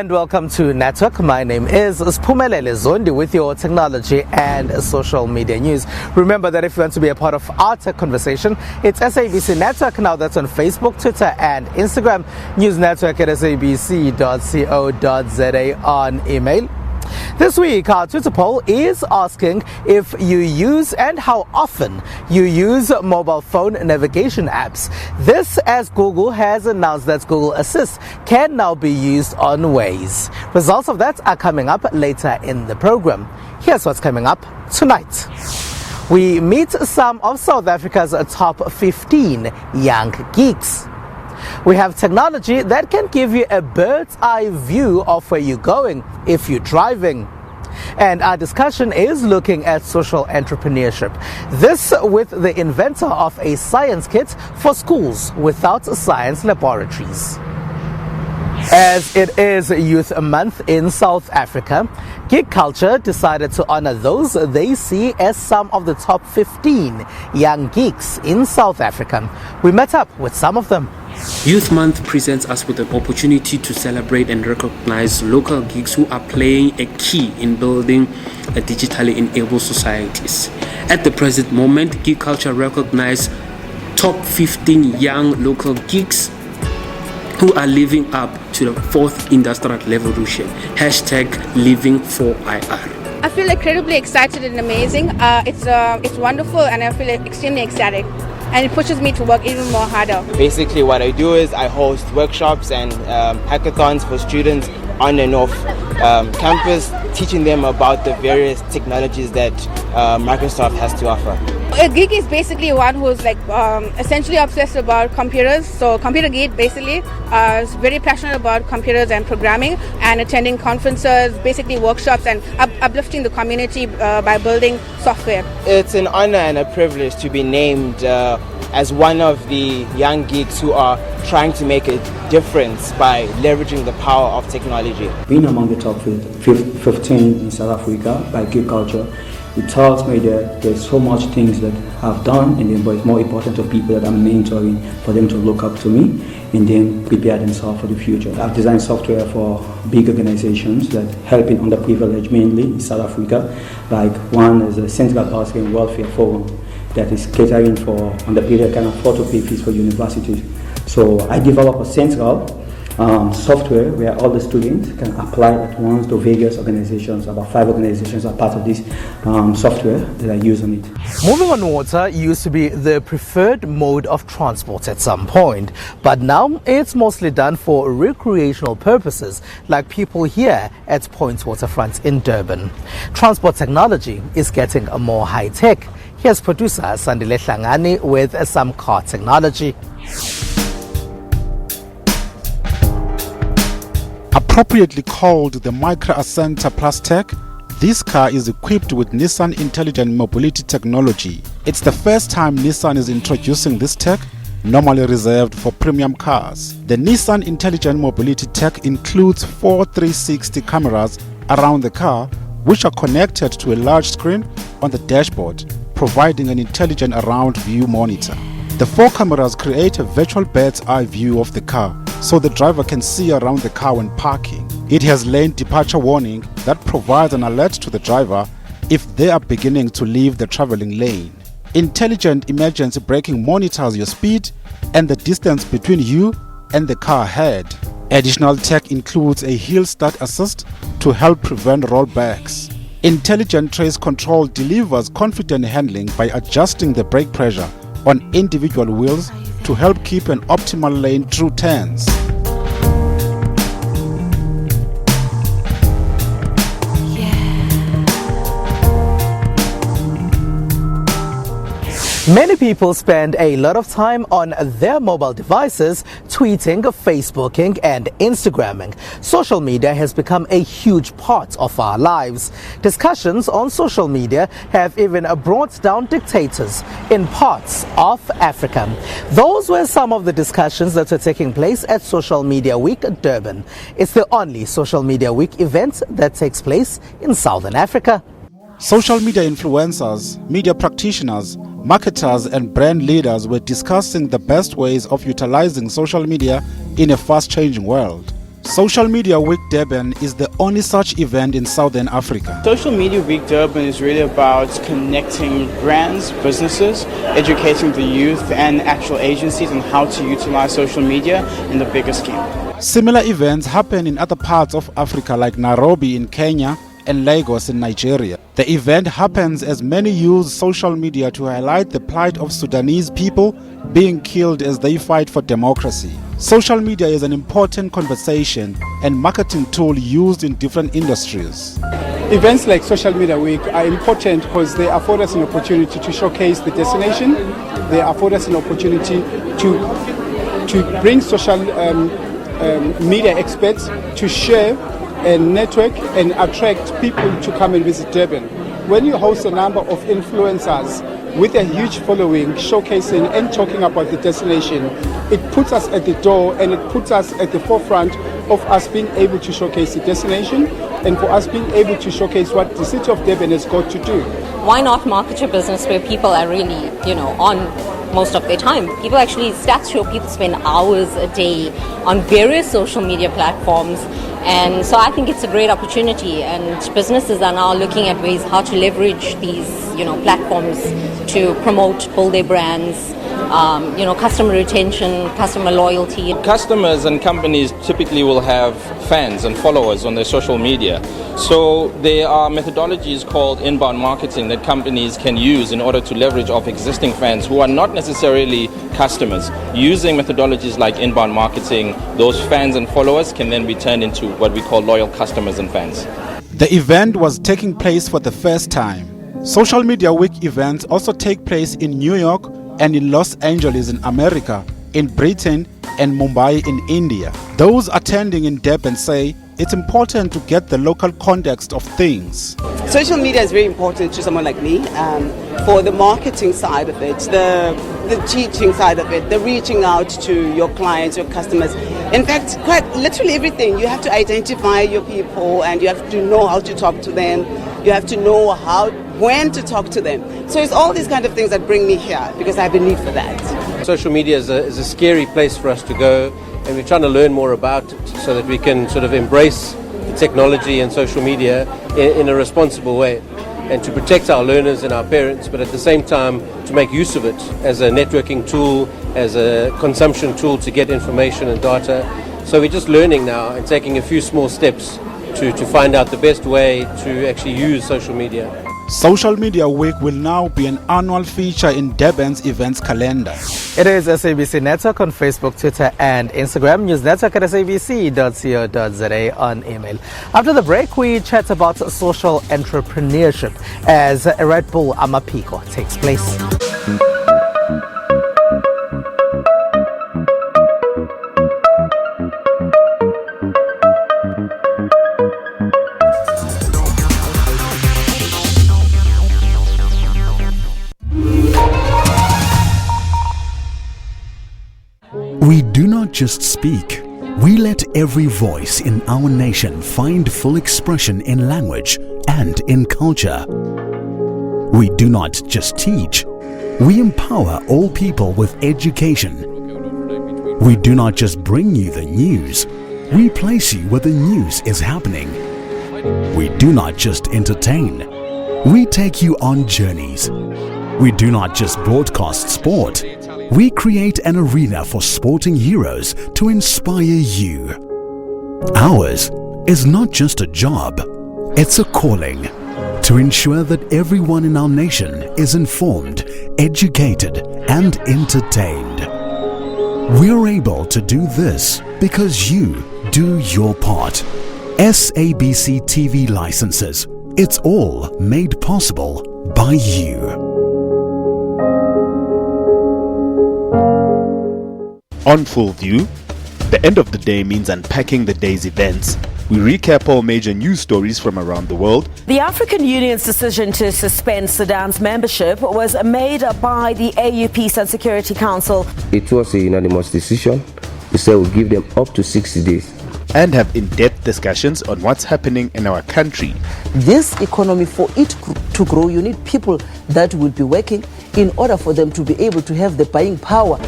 And welcome to Network. My name is Sphumelele Zondi with your technology and social media news. Remember that if you want to be a part of our tech conversation, it's SABC Network. Now that's on Facebook, Twitter and Instagram. News Network at sabc.co.za on email. This week, our Twitter poll is asking if you use and how often you use mobile phone navigation apps. This as Google has announced that Google Assist can now be used on Waze. Results of that are coming up later in the program. Here's what's coming up tonight. We meet some of South Africa's top 15 young geeks. We have technology that can give you a bird's eye view of where you're going if you're driving. And our discussion is looking at social entrepreneurship. This with the inventor of a science kit for schools without science laboratories. As it is Youth Month in South Africa, Geek Culture decided to honor those they see as some of the top 15 young geeks in South Africa. We met up with some of them. Youth Month presents us with an opportunity to celebrate and recognize local geeks who are playing a key in building a digitally enabled societies. At the present moment, Geek Culture recognizes top 15 young local geeks who are living up to the fourth industrial revolution. #Living4IR. I feel incredibly excited and amazing. It's wonderful and I feel extremely ecstatic. And it pushes me to work even more harder. Basically what I do is I host workshops and hackathons for students on and off campus, teaching them about the various technologies that Microsoft has to offer. A geek is basically one who's essentially obsessed about computers. So computer geek basically is very passionate about computers and programming and attending conferences, basically workshops and uplifting the community by building software. It's an honor and a privilege to be named as one of the young geeks who are trying to make a difference by leveraging the power of technology. Being among the top 15 in South Africa by Geek Culture, it tells me that there's so much things that I've done, and then but it's more important to people that I'm mentoring for them to look up to me and then prepare themselves for the future. I've designed software for big organizations that help in underprivileged mainly in South Africa. Like one is the Central Housing and Welfare Forum that is catering for underprivileged can afford to pay fees for universities. So I developed a central software where all the students can apply at once to various organizations. About 5 organizations are part of this software that I use on it. Moving on water used to be the preferred mode of transport at some point, but now it's mostly done for recreational purposes, like people here at Point Waterfront in Durban. Transport technology is getting more high-tech. Here's producer Sandile Hlangani with some car technology. Appropriately called the Micro Ascenter Plus Tech, this car is equipped with Nissan Intelligent Mobility technology. It's the first time Nissan is introducing this tech, normally reserved for premium cars. The Nissan Intelligent Mobility tech includes 4 360 cameras around the car, which are connected to a large screen on the dashboard, providing an intelligent around view monitor. The 4 cameras create a virtual bird's eye view of the car, so the driver can see around the car when parking. It has lane departure warning that provides an alert to the driver if they are beginning to leave the traveling lane. Intelligent emergency braking monitors your speed and the distance between you and the car ahead. Additional tech includes a hill start assist to help prevent rollbacks. Intelligent trace control delivers confident handling by adjusting the brake pressure on individual wheels to help keep an optimal lane through turns. Many people spend a lot of time on their mobile devices, tweeting, Facebooking, and Instagramming. Social media has become a huge part of our lives. Discussions on social media have even brought down dictators in parts of Africa. Those were some of the discussions that were taking place at Social Media Week Durban. It's the only Social Media Week event that takes place in Southern Africa. Social media influencers, media practitioners, marketers and brand leaders were discussing the best ways of utilizing social media in a fast-changing world. Social Media Week Durban is the only such event in Southern Africa. Social Media Week Durban is really about connecting brands, businesses, educating the youth and actual agencies on how to utilize social media in the bigger scheme. Similar events happen in other parts of Africa like Nairobi in Kenya and Lagos in Nigeria. The event happens as many use social media to highlight the plight of Sudanese people being killed as they fight for democracy. Social media is an important conversation and marketing tool used in different industries. Events like Social Media Week are important because they afford us an opportunity to showcase the destination. They afford us an opportunity to bring social media experts to share and network and attract people to come and visit Durban. When you host a number of influencers with a huge following showcasing and talking about the destination, it puts us at the door and it puts us at the forefront of us being able to showcase the destination and for us being able to showcase what the city of Durban has got to do. Why not market your business where people are really, on most of their time? People actually, stats show people spend hours a day on various social media platforms. And so I think it's a great opportunity, and businesses are now looking at ways how to leverage these, platforms to promote, build their brands, customer retention, customer loyalty. Customers and companies typically will have fans and followers on their social media. So there are methodologies called inbound marketing that companies can use in order to leverage off existing fans who are not necessarily customers. Using methodologies like inbound marketing, those fans and followers can then be turned into what we call loyal customers and fans. The event was taking place for the first time. Social Media Week events also take place in New York and in Los Angeles in America, in Britain and Mumbai in India. Those attending in Durban say it's important to get the local context of things. Social media is very important to someone like me for the marketing side of it, the teaching side of it, the reaching out to your clients, your customers. In fact, quite literally everything. You have to identify your people and you have to know how to talk to them. You have to know when to talk to them. So it's all these kind of things that bring me here because I have a need for that. Social media is a scary place for us to go, and we're trying to learn more about it so that we can sort of embrace the technology and social media in a responsible way, and to protect our learners and our parents, but at the same time to make use of it as a networking tool, as a consumption tool to get information and data. So we're just learning now and taking a few small steps to find out the best way to actually use social media. Social Media Week will now be an annual feature in Durban's events calendar. It is SABC Network on Facebook, Twitter and Instagram. News Network at sabc.co.za on email. After the break, we chat about social entrepreneurship as a Red Bull Amapiko takes place. We do not just speak, we let every voice in our nation find full expression in language and in culture. We do not just teach, we empower all people with education. We do not just bring you the news, we place you where the news is happening. We do not just entertain, we take you on journeys. We do not just broadcast sport, we create an arena for sporting heroes to inspire you. Ours is not just a job, it's a calling to ensure that everyone in our nation is informed, educated, and entertained. We're able to do this because you do your part. SABC TV licenses, it's all made possible by you. On Full View, the end of the day means unpacking the day's events. We recap all major news stories from around the world. The African Union's decision to suspend Sudan's membership was made by the AU Peace and Security Council. It was a unanimous decision. We said we'll give them up to 60 days. And have in-depth discussions on what's happening in our country. This economy, for it to grow, you need people that will be working in order for them to be able to have the buying power.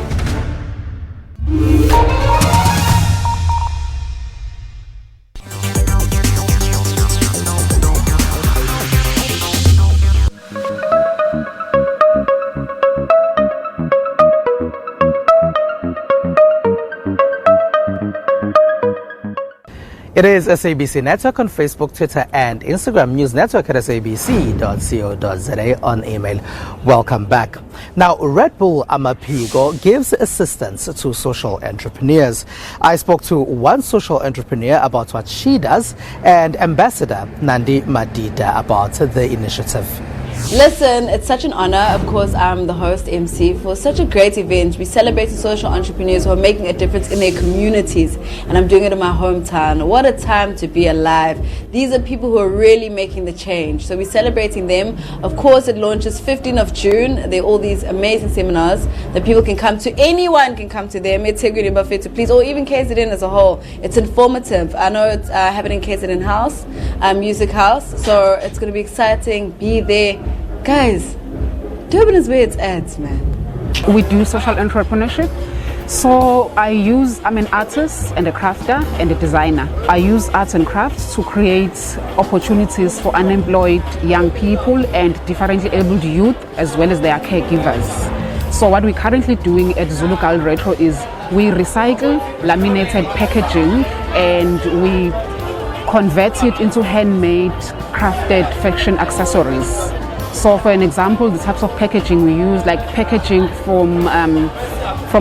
It is SABC Network on Facebook, Twitter, and Instagram. News Network at sabc.co.za on email. Welcome back. Now, Red Bull Amaphiko gives assistance to social entrepreneurs. I spoke to one social entrepreneur about what she does and Ambassador Nandi Madida about the initiative. Listen, it's such an honor. Of course, I'm the host MC for such a great event. We celebrate social entrepreneurs who are making a difference in their communities, and I'm doing it in my hometown. What a time to be alive. These are people who are really making the change. So we're celebrating them. Of course, it launches 15th of June. There are all these amazing seminars that people can come to. Anyone can come to them. It's please, or even KZN as a whole. It's informative. I know it's happening in KZN House, Music House. So it's going to be exciting. Be there. Guys, Durban is where it's at, man. We do social entrepreneurship. So I'm an artist and a crafter and a designer. I use arts and crafts to create opportunities for unemployed young people and differently abled youth as well as their caregivers. So what we're currently doing at Zulu Girl Retro is we recycle laminated packaging and we convert it into handmade crafted fashion accessories. So for an example, the types of packaging we use, like packaging from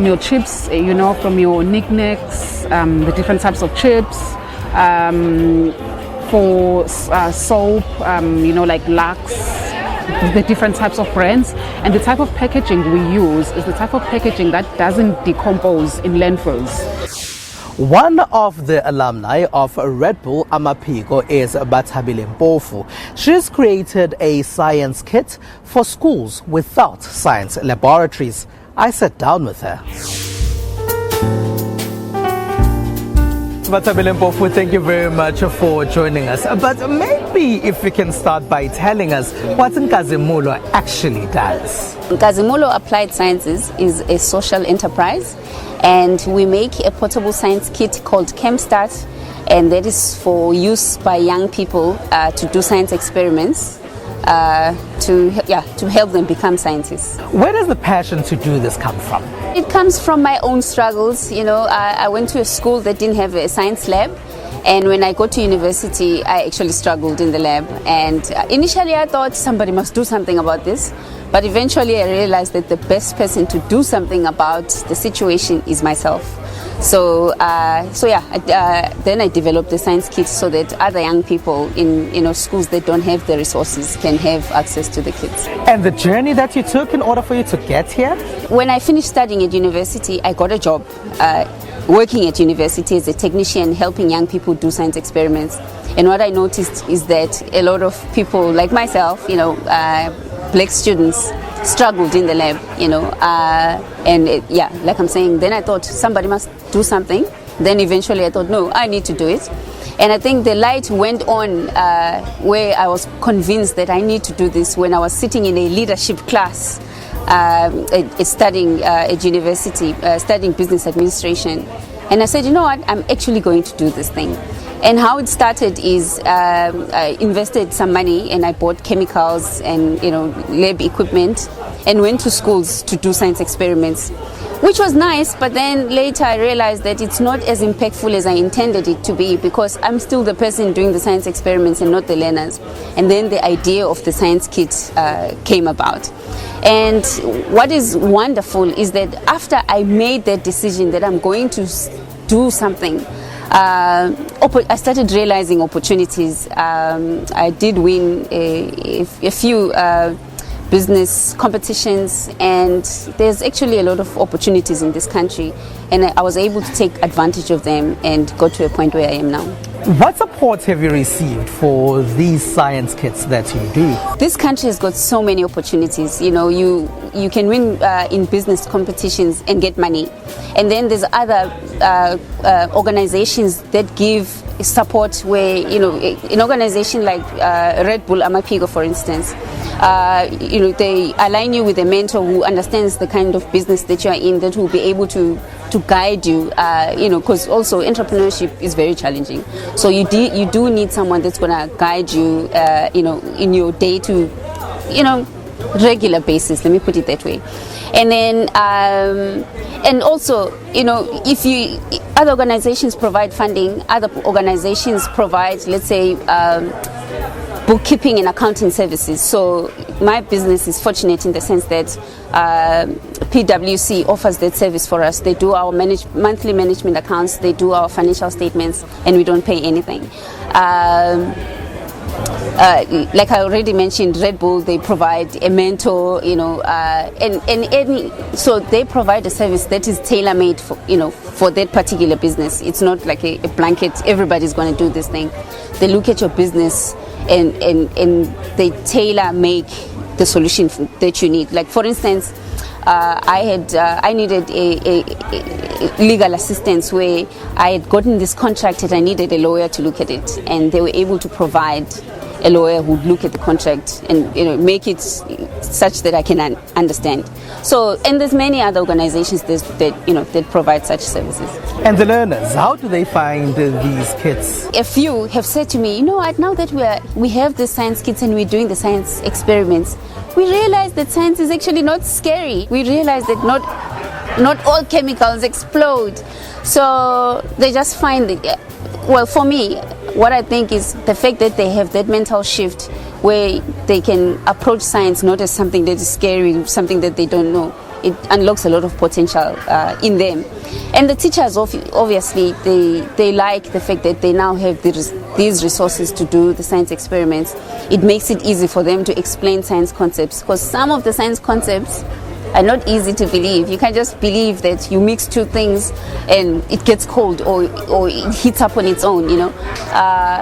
your chips, from your knickknacks, the different types of chips, for soap, like Lux, the different types of brands. And the type of packaging we use is the type of packaging that doesn't decompose in landfills. One of the alumni of Red Bull Amaphiko is Bathabile Mpofu. She's created a science kit for schools without science laboratories. I sat down with her. Bathabile Mpofu, thank you very much for joining us. But maybe if you can start by telling us what Inkazimulo actually does. Inkazimulo Applied Sciences is a social enterprise, and we make a portable science kit called ChemStart, and that is for use by young people to do science experiments to help them become scientists. Where does the passion to do this come from? It comes from my own struggles. I went to a school that didn't have a science lab, and when I got to university, I actually struggled in the lab. And initially, I thought somebody must do something about this. But eventually I realized that the best person to do something about the situation is myself. Then I developed the science kit so that other young people in schools that don't have the resources can have access to the kits. And the journey that you took in order for you to get here? When I finished studying at university, I got a job working at university as a technician, helping young people do science experiments. And what I noticed is that a lot of people like myself, black students struggled in the lab, like I'm saying, then I thought somebody must do something. Then eventually I thought, no, I need to do it. And I think the light went on where I was convinced that I need to do this when I was sitting in a leadership class studying at university, studying business administration. And I said, you know what, I'm actually going to do this thing. And how it started is I invested some money and I bought chemicals and lab equipment and went to schools to do science experiments, which was nice. But then later I realized that it's not as impactful as I intended it to be, because I'm still the person doing the science experiments and not the learners. And then the idea of the science kit came about. And what is wonderful is that after I made that decision that I'm going to do something, I started realizing opportunities. I did win a few business competitions, and there's actually a lot of opportunities in this country, and I was able to take advantage of them and got to a point where I am now. What support have you received for these science kits that you do? This country has got so many opportunities. You can win in business competitions and get money. And then there's other organizations that give support where, an organization like Red Bull Amaphiko, for instance, they align you with a mentor who understands the kind of business that you are in, that will be able to guide you, because also entrepreneurship is very challenging. So you do need someone that's going to guide you, in your day to, regular basis. Let me put it that way. And then, and also, if Other organizations provide funding. Other organizations provide, let's say, bookkeeping and accounting services. So my business is fortunate in the sense that PwC offers that service for us. They do our monthly management accounts, they do our financial statements, and we don't pay anything. Like I already mentioned, Red Bull, they provide a mentor, so they provide a service that is tailor-made for, for that particular business. It's not like a blanket, everybody's going to do this thing. They look at your business and they tailor-make the solution that you need. Like, for instance, I needed a legal assistance where I had gotten this contract and I needed a lawyer to look at it, and they were able to provide a lawyer who would look at the contract and make it such that I can understand. So, and there's many other organizations that provide such services. And the learners, how do they find these kits? A few have said to me, now that we have the science kits and we're doing the science experiments, we realize that science is actually not scary. We realize that not all chemicals explode. So they just find it. Well, for me, what I think is the fact that they have that mental shift where they can approach science not as something that is scary, something that they don't know. It unlocks a lot of potential in them. And the teachers, obviously, they like the fact that they now have these resources to do the science experiments. It makes it easy for them to explain science concepts, because some of the science concepts are not easy to believe. You can't just believe that you mix two things and it gets cold or it heats up on its own,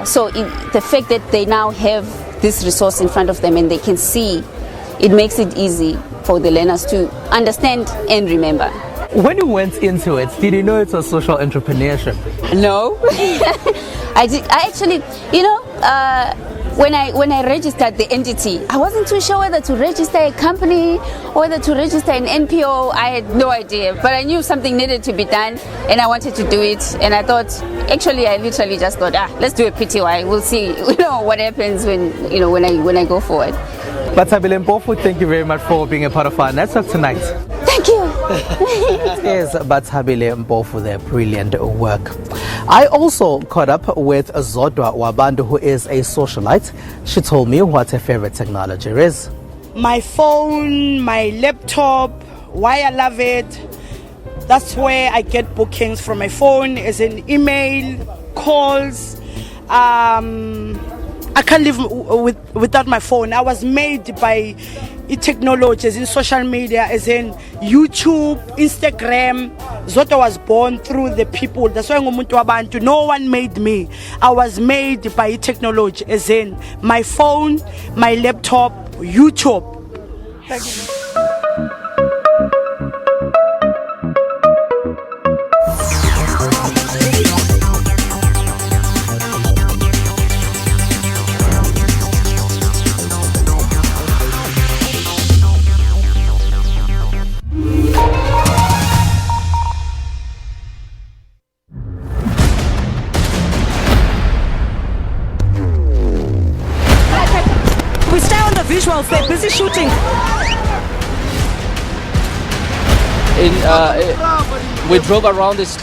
So the fact that they now have this resource in front of them and they can see, it makes it easy for the learners to understand and remember. When you went into it, did you know it was social entrepreneurship? No. I actually, when I registered the entity, I wasn't too sure whether to register a company or whether to register an NPO. I had no idea, but I knew something needed to be done and I wanted to do it. And I literally just thought, let's do a PTY. We'll see, what happens when I go forward. Bathabile Mpofu, thank you very much for being a part of our network tonight. Thank you. Yes, Bathabile Mpofu, their brilliant work. I also caught up with Zodwa Wabandu, who is a socialite. She told me what her favorite technology is. My phone, my laptop, why I love it. That's where I get bookings from my phone, as in email, calls. I can't live without my phone. I was made by technologies in social media, as in YouTube, Instagram. Zoto was born through the people. That's why no one made me. I was made by technology, as in my phone, my laptop, YouTube. Thank you. Visuals, they're busy shooting. We drove around this.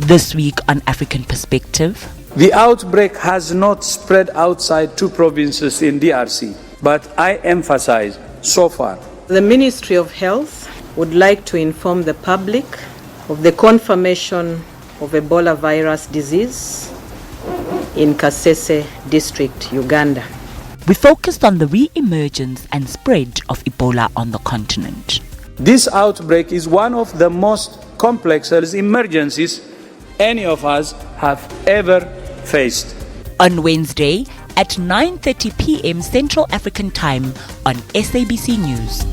This week on African Perspective. The outbreak has not spread outside 2 provinces in DRC, but I emphasize, so far, the Ministry of Health would like to inform the public of the confirmation of Ebola virus disease in Kasese district, Uganda. We focused on the re-emergence and spread of Ebola on the continent. This outbreak is one of the most complex emergencies any of us have ever faced. On Wednesday at 9:30 p.m. Central African Time on SABC News.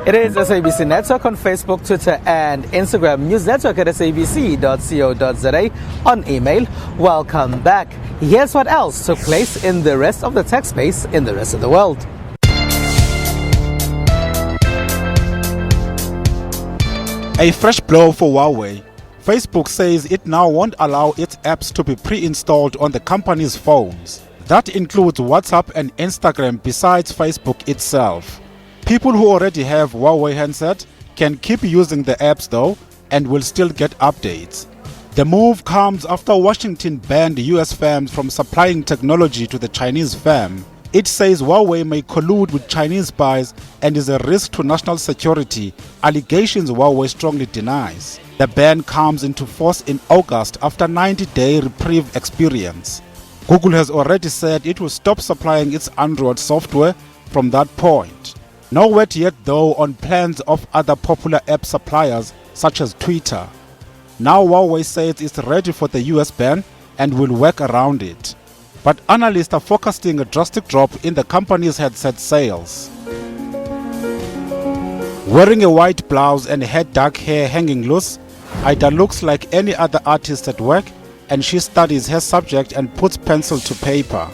It is SABC Network on Facebook, Twitter and Instagram. News Network at sabc.co.za on email. Welcome back. Here's what else took place in the rest of the tech space in the rest of the world. A fresh blow for Huawei. Facebook says it now won't allow its apps to be pre-installed on the company's phones. That includes WhatsApp and Instagram besides Facebook itself. People who already have Huawei handset can keep using the apps though and will still get updates. The move comes after Washington banned US firms from supplying technology to the Chinese firm. It says Huawei may collude with Chinese spies and is a risk to national security, allegations Huawei strongly denies. The ban comes into force in August after a 90-day reprieve experience. Google has already said it will stop supplying its Android software from that point. No word yet though on plans of other popular app suppliers such as Twitter. Now Huawei says it's ready for the US ban and will work around it. But analysts are forecasting a drastic drop in the company's headset sales. Wearing a white blouse and her dark hair hanging loose, Ida looks like any other artist at work, and she studies her subject and puts pencil to paper.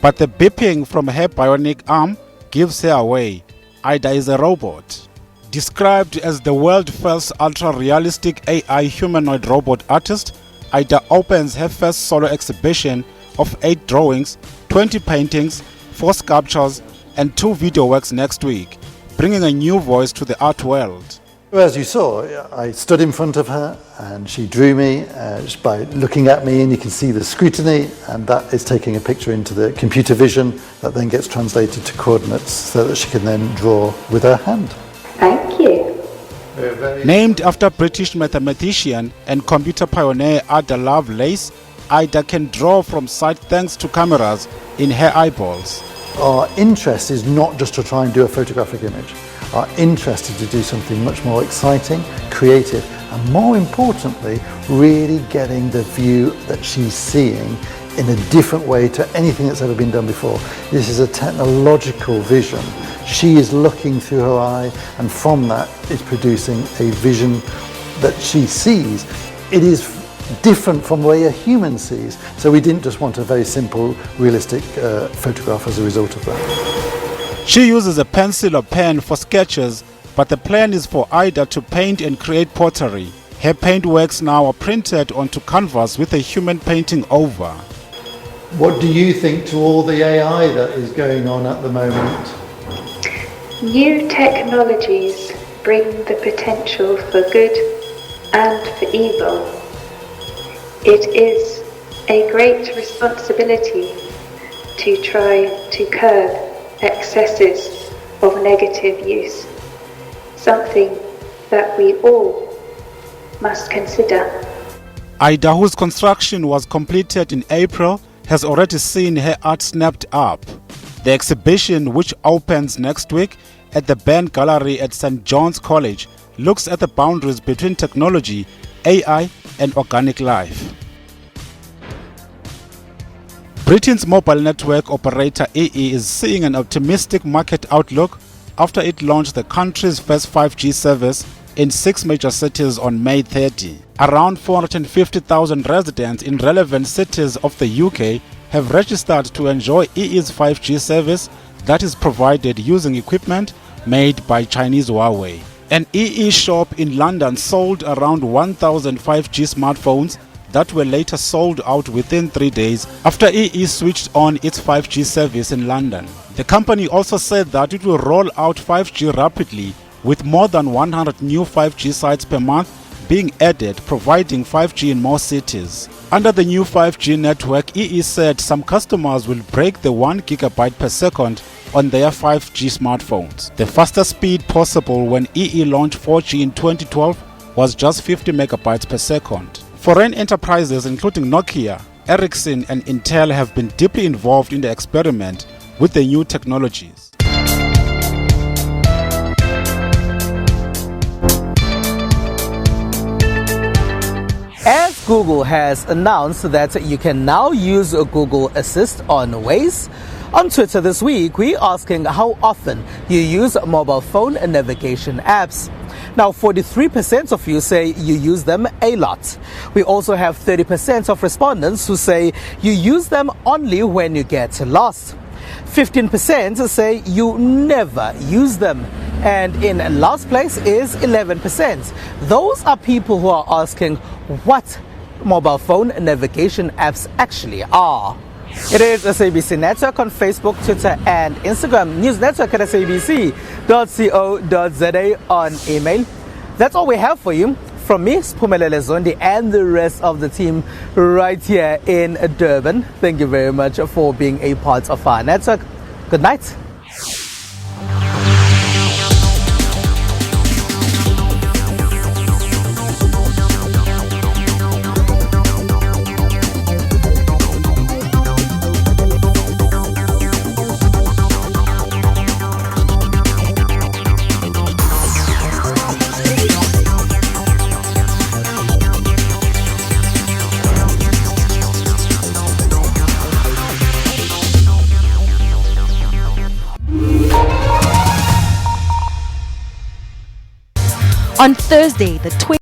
But the beeping from her bionic arm gives her away. Ida is a robot. Described as the world's first ultra-realistic AI humanoid robot artist, Ida opens her first solo exhibition of 8 drawings, 20 paintings, 4 sculptures, and 2 video works next week, bringing a new voice to the art world. As you saw, I stood in front of her and she drew me just by looking at me, and you can see the scrutiny, and that is taking a picture into the computer vision that then gets translated to coordinates so that she can then draw with her hand. Thank you. Named after British mathematician and computer pioneer Ada Lovelace, Ida can draw from sight thanks to cameras in her eyeballs. Our interest is not just to try and do a photographic image. Our interest is to do something much more exciting, creative, and more importantly, really getting the view that she's seeing in a different way to anything that's ever been done before. This is a technological vision. She is looking through her eye, and from that is producing a vision that she sees. It is different from the way a human sees. So we didn't just want a very simple, realistic photograph as a result of that. She uses a pencil or pen for sketches, but the plan is for Ida to paint and create pottery. Her paintworks now are printed onto canvas with a human painting over. What do you think to all the AI that is going on at the moment? New technologies bring the potential for good and for evil. It is a great responsibility to try to curb excesses of negative use, something that we all must consider. Ida, whose construction was completed in April, has already seen her art snapped up. The exhibition, which opens next week at the Band Gallery at St. John's College, looks at the boundaries between technology, AI and organic life. Britain's mobile network operator EE is seeing an optimistic market outlook after it launched the country's first 5G service in 6 major cities on May 30. Around 450,000 residents in relevant cities of the UK have registered to enjoy EE's 5G service that is provided using equipment made by Chinese Huawei. An EE shop in London sold around 1,000 5G smartphones that were later sold out within 3 days after EE switched on its 5G service in London. The company also said that it will roll out 5G rapidly, with more than 100 new 5G sites per month being added, providing 5G in more cities. Under the new 5G network, EE said some customers will break the 1 GB per second on their 5G smartphones. The fastest speed possible when EE launched 4G in 2012 was just 50 megabytes per second. Foreign enterprises including Nokia, Ericsson and Intel have been deeply involved in the experiment with the new technologies. As Google has announced that you can now use Google Assist on Waze, On Twitter this week, we're asking how often you use mobile phone and navigation apps. Now, 43% of you say you use them a lot. We also have 30% of respondents who say you use them only when you get lost. 15% say you never use them. And in last place is 11%. Those are people who are asking what mobile phone navigation apps actually are. It is SABC Network on Facebook, Twitter and Instagram. News Network at sabc.co.za on email. That's all we have for you. From me, Spumelele Zondi, and the rest of the team right here in Durban. Thank you very much for being a part of our network. Good night. On Thursday, the 20th